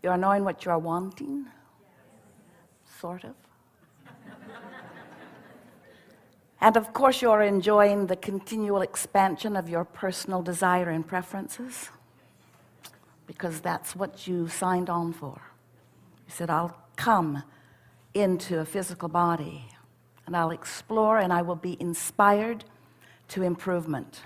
You are knowing what you are wanting? Sort of. And of course you are enjoying the continual expansion of your personal desire and preferences, because that's what you signed on for. You said, I'll come into a physical body and I'll explore and I will be inspired to improvement.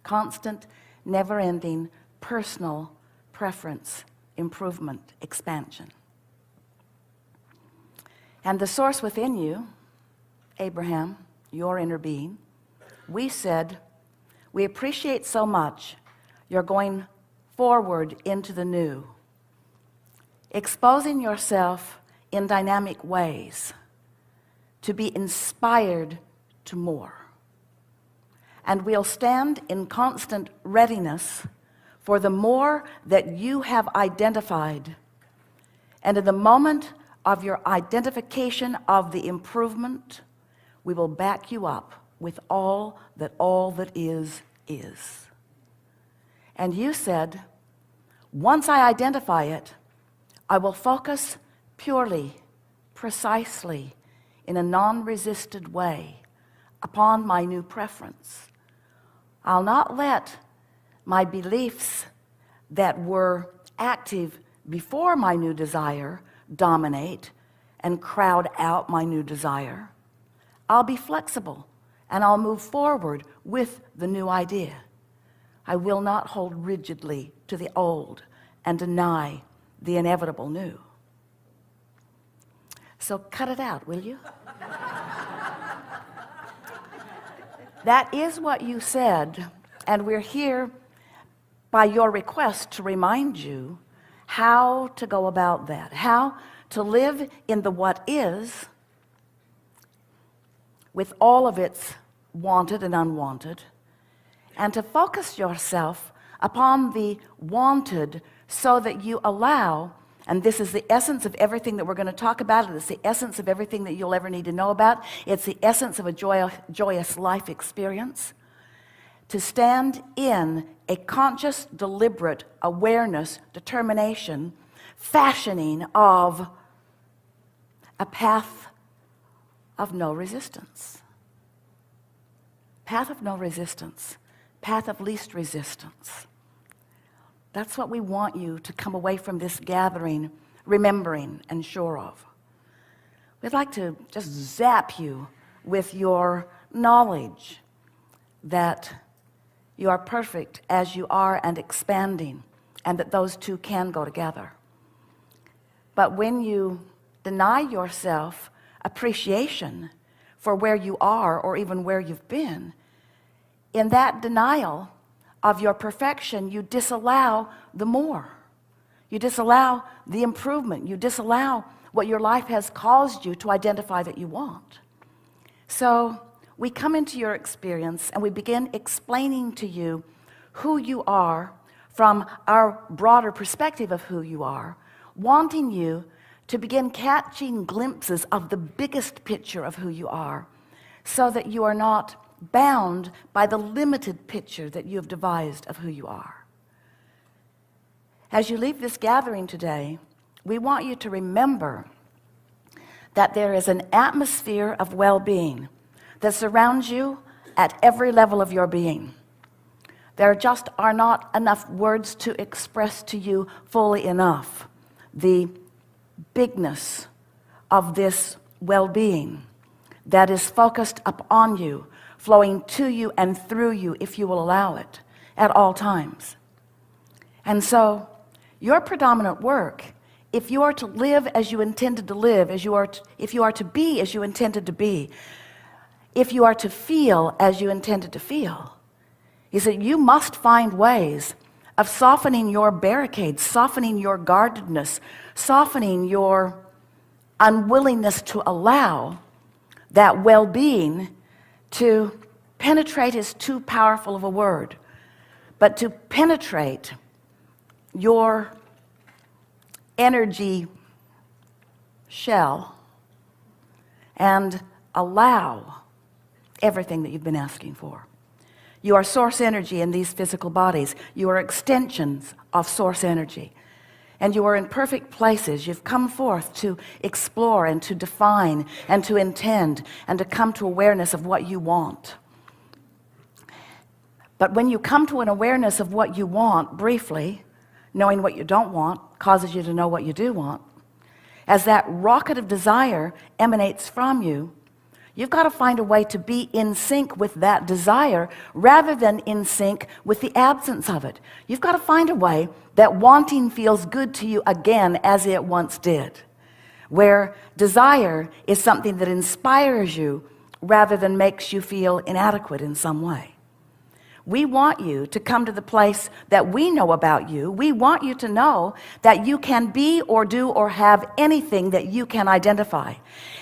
Constant, never-ending, personal preference, improvement, expansion. And the source within you, Abraham, your inner being, we said, we appreciate so much you're going forward into the new, exposing yourself in dynamic ways to be inspired to more. And we'll stand in constant readiness for the more that you have identified. And in the moment of your identification of the improvement, we will back you up with all that is. And you said, once I identify it, I will focus purely, precisely, in a non-resisted way upon my new preference. I'll not let my beliefs that were active before my new desire dominate and crowd out my new desire. I'll be flexible and I'll move forward with the new idea. I will not hold rigidly to the old and deny the inevitable new. So cut it out, will you? That is what you said, and we're here by your request to remind you how to go about that, how to live in the what is with all of its wanted and unwanted, and to focus yourself upon the wanted so that you allow, and this is the essence of everything that we're going to talk about, it's the essence of everything that you'll ever need to know about, it's the essence of a joyous life experience, to stand in a conscious, deliberate awareness, determination, fashioning of a path of no resistance. Path of no resistance. Path of least resistance. That's what we want you to come away from this gathering remembering and sure of. We'd like to just zap you with your knowledge that you are perfect as you are and expanding, and that those two can go together. But when you deny yourself appreciation for where you are or even where you've been, in that denial of your perfection, you disallow the more. You disallow the improvement. You disallow what your life has caused you to identify that you want. So we come into your experience and we begin explaining to you who you are from our broader perspective of who you are, wanting you to begin catching glimpses of the biggest picture of who you are, so that you are not bound by the limited picture that you have devised of who you are. As you leave this gathering today, we want you to remember that there is an atmosphere of well-being that surrounds you at every level of your being. There just are not enough words to express to you fully enough the bigness of this well-being that is focused upon you, flowing to you and through you, if you will allow it, at all times. And so your predominant work, if you are to live as you intended to live, if you are to be as you intended to be, if you are to feel as you intended to feel, is that you must find ways of softening your barricades, softening your guardedness, softening your unwillingness to allow that well-being to penetrate is too powerful of a word, but to penetrate your energy shell and allow everything that you've been asking for. You are source energy in these physical bodies. You are extensions of source energy. and you are in perfect places. You've come forth to explore and to define and to intend and to come to awareness of what you want. But when you come to an awareness of what you want briefly, knowing what you don't want causes you to know what you do want. As that rocket of desire emanates from you, you've got to find a way to be in sync with that desire rather than in sync with the absence of it. You've got to find a way that wanting feels good to you again as it once did, where desire is something that inspires you rather than makes you feel inadequate in some way. We want you to come to the place that we know about you. We want you to know that you can be or do or have anything that you can identify.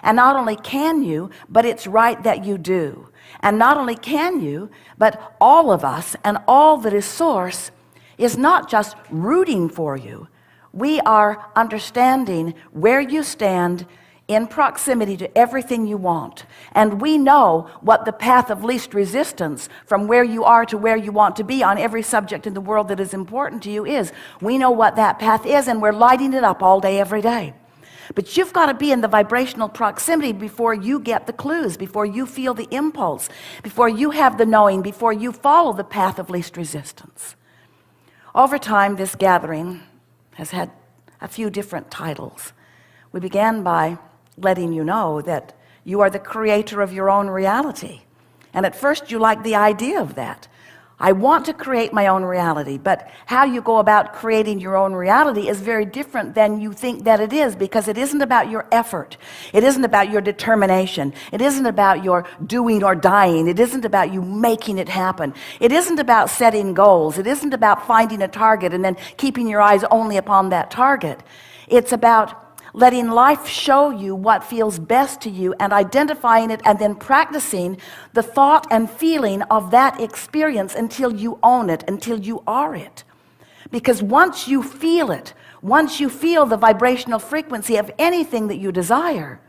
And not only can you, but it's right that you do. And not only can you, but all of us and all that is source is not just rooting for you. We are understanding where you stand in proximity to everything you want. And we know what the path of least resistance from where you are to where you want to be on every subject in the world that is important to you is. We know what that path is, and we're lighting it up all day, every day. But you've got to be in the vibrational proximity before you get the clues, before you feel the impulse, before you have the knowing, before you follow the path of least resistance. Over time, this gathering has had a few different titles. We began by letting you know that you are the creator of your own reality. And at first you liked the idea of that. I want to create my own reality, but how you go about creating your own reality is very different than you think that it is, because it isn't about your effort. It isn't about your determination. It isn't about your doing or dying. It isn't about you making it happen. It isn't about setting goals. It isn't about finding a target and then keeping your eyes only upon that target. It's about letting life show you what feels best to you and identifying it and then practicing the thought and feeling of that experience until you own it, until you are it. Because once you feel it, once you feel the vibrational frequency of anything that you desire,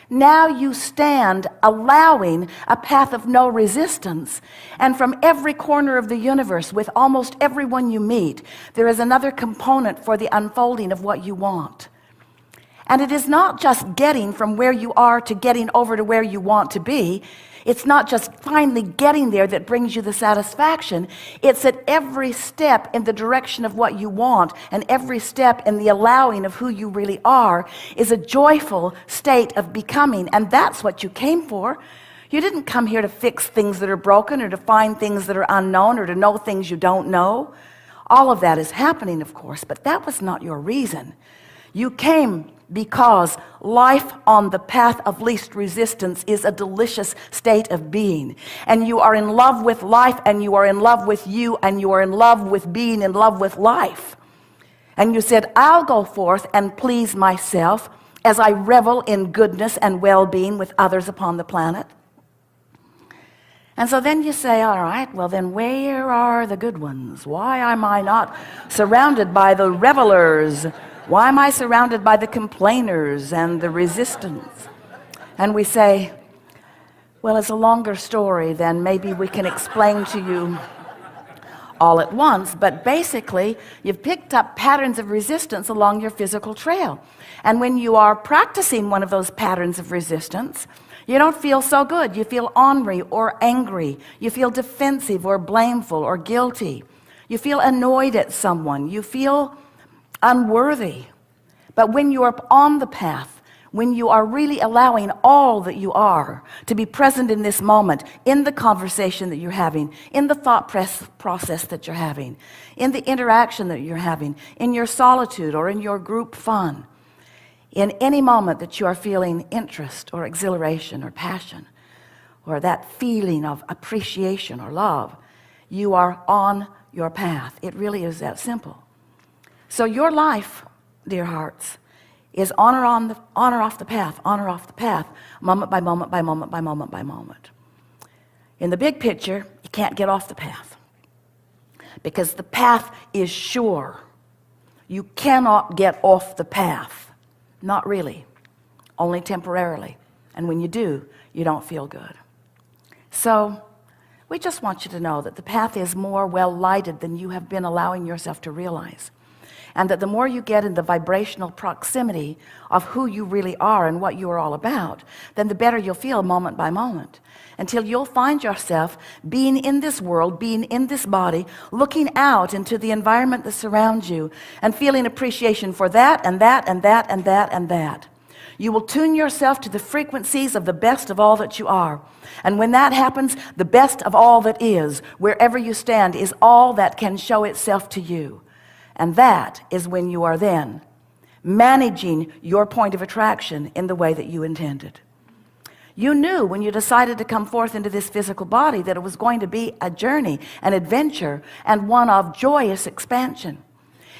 now you stand allowing a path of no resistance. And from every corner of the universe, with almost everyone you meet, there is another component for the unfolding of what you want. And it is not just getting from where you are to getting over to where you want to be. It's not just finally getting there that brings you the satisfaction. It's at every step in the direction of what you want, and every step in the allowing of who you really are is a joyful state of becoming. And that's what you came for. You didn't come here to fix things that are broken, or to find things that are unknown, or to know things you don't know. All of that is happening, of course, but that was not your reason. You came because life on the path of least resistance is a delicious state of being. And you are in love with life, and you are in love with you, and you are in love with being in love with life. And you said, I'll go forth and please myself as I revel in goodness and well-being with others upon the planet. And so then you say, all right, well then where are the good ones? Why am I not surrounded by the revelers? Why am I surrounded by the complainers and the resistance? And we say, well, it's a longer story than maybe we can explain to you all at once, but basically you've picked up patterns of resistance along your physical trail. And when you are practicing one of those patterns of resistance, you don't feel so good. You feel ornery or angry. You feel defensive or blameful or guilty. You feel annoyed at someone. You feel unworthy. But when you are on the path, when you are really allowing all that you are to be present in this moment, in the conversation that you're having, in the thought process that you're having, in the interaction that you're having, in your solitude or in your group fun, in any moment that you are feeling interest or exhilaration or passion or that feeling of appreciation or love, you are on your path. It really is that simple. So your life, dear hearts, is on or off the path, moment by moment by moment by moment by moment. In the big picture, you can't get off the path because the path is sure. You cannot get off the path. Not really, only temporarily. And when you do, you don't feel good. So we just want you to know that the path is more well lighted than you have been allowing yourself to realize. and that the more you get in the vibrational proximity of who you really are and what you are all about, then the better you'll feel moment by moment, until you'll find yourself being in this world, being in this body, looking out into the environment that surrounds you and feeling appreciation for that and that and that and that and that. You will tune yourself to the frequencies of the best of all that you are. And when that happens, the best of all that is, wherever you stand, is all that can show itself to you. And that is when you are then managing your point of attraction in the way that you intended. You knew when you decided to come forth into this physical body that it was going to be a journey, an adventure, and one of joyous expansion.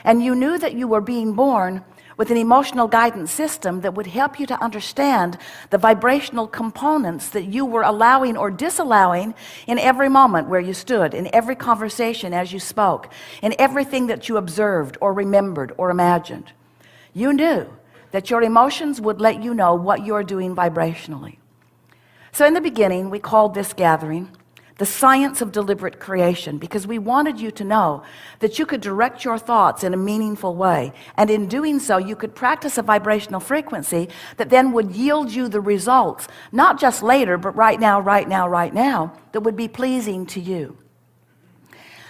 And you knew that you were being born with an emotional guidance system that would help you to understand the vibrational components that you were allowing or disallowing in every moment where you stood, in every conversation as you spoke, in everything that you observed or remembered or imagined. You knew that your emotions would let you know what you're doing vibrationally. So in the beginning, we called this gathering the science of deliberate creation, because we wanted you to know that you could direct your thoughts in a meaningful way, and in doing so you could practice a vibrational frequency that then would yield you the results, not just later, but right now, that would be pleasing to you.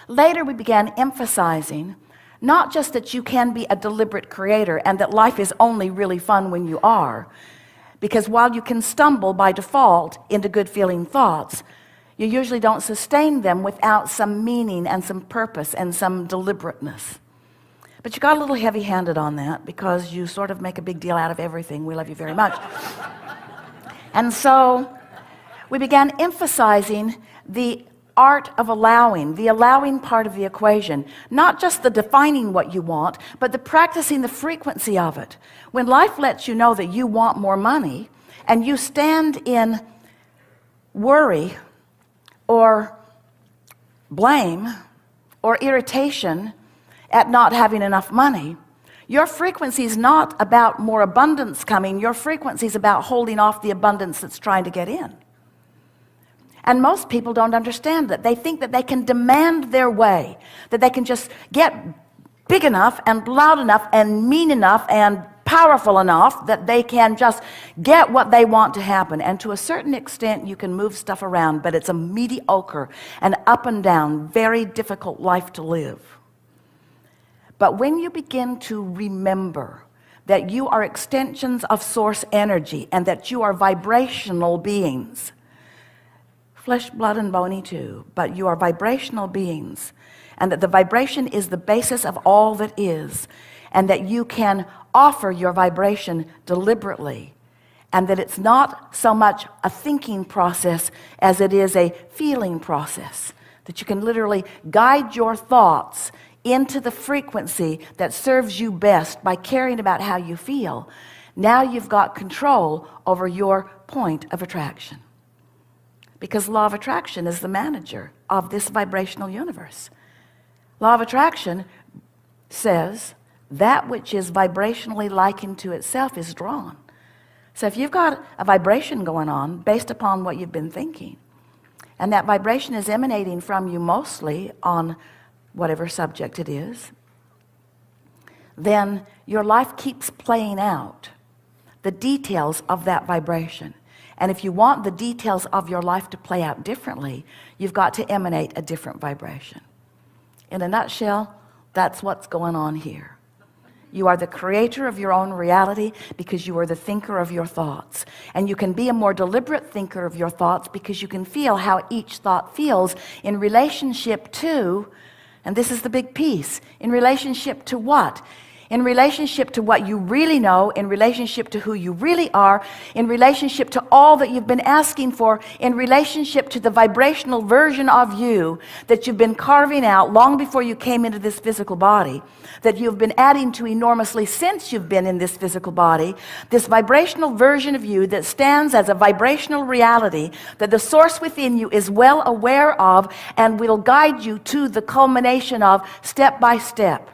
Later we began emphasizing not just that you can be a deliberate creator and that life is only really fun when you are, because while you can stumble by default into good feeling thoughts, you usually don't sustain them without some meaning and some purpose and some deliberateness. But you got a little heavy-handed on that because you sort of make a big deal out of everything. We love you very much. And so we began emphasizing the art of allowing, the allowing part of the equation, not just the defining what you want, but the practicing the frequency of it. When life lets you know that you want more money and you stand in worry or blame or irritation at not having enough money, your frequency is not about more abundance coming. Your frequency is about holding off the abundance that's trying to get in. And most people don't understand that. They think that they can demand their way, that they can just get big enough and loud enough and mean enough and powerful enough that they can just get what they want to happen. And to a certain extent, you can move stuff around, but it's a mediocre and up and down, very difficult life to live. But when you begin to remember that you are extensions of source energy and that you are vibrational beings, flesh, blood, and bony too, but you are vibrational beings, and that the vibration is the basis of all that is, and that you can offer your vibration deliberately, and that it's not so much a thinking process as it is a feeling process, that you can literally guide your thoughts into the frequency that serves you best by caring about how you feel. Now you've got control over your point of attraction, because law of attraction is the manager of this vibrational universe. Law of attraction says that which is vibrationally likened to itself is drawn. So if you've got a vibration going on based upon what you've been thinking, and that vibration is emanating from you mostly on whatever subject it is, then your life keeps playing out the details of that vibration. And if you want the details of your life to play out differently, you've got to emanate a different vibration. In a nutshell, that's what's going on here. You are the creator of your own reality because you are the thinker of your thoughts. And you can be a more deliberate thinker of your thoughts because you can feel how each thought feels in relationship to, and this is the big piece, in relationship to what? In relationship to what you really know, in relationship to who you really are, in relationship to all that you've been asking for, in relationship to the vibrational version of you that you've been carving out long before you came into this physical body, that you've been adding to enormously since you've been in this physical body, this vibrational version of you that stands as a vibrational reality that the source within you is well aware of and will guide you to the culmination of step by step.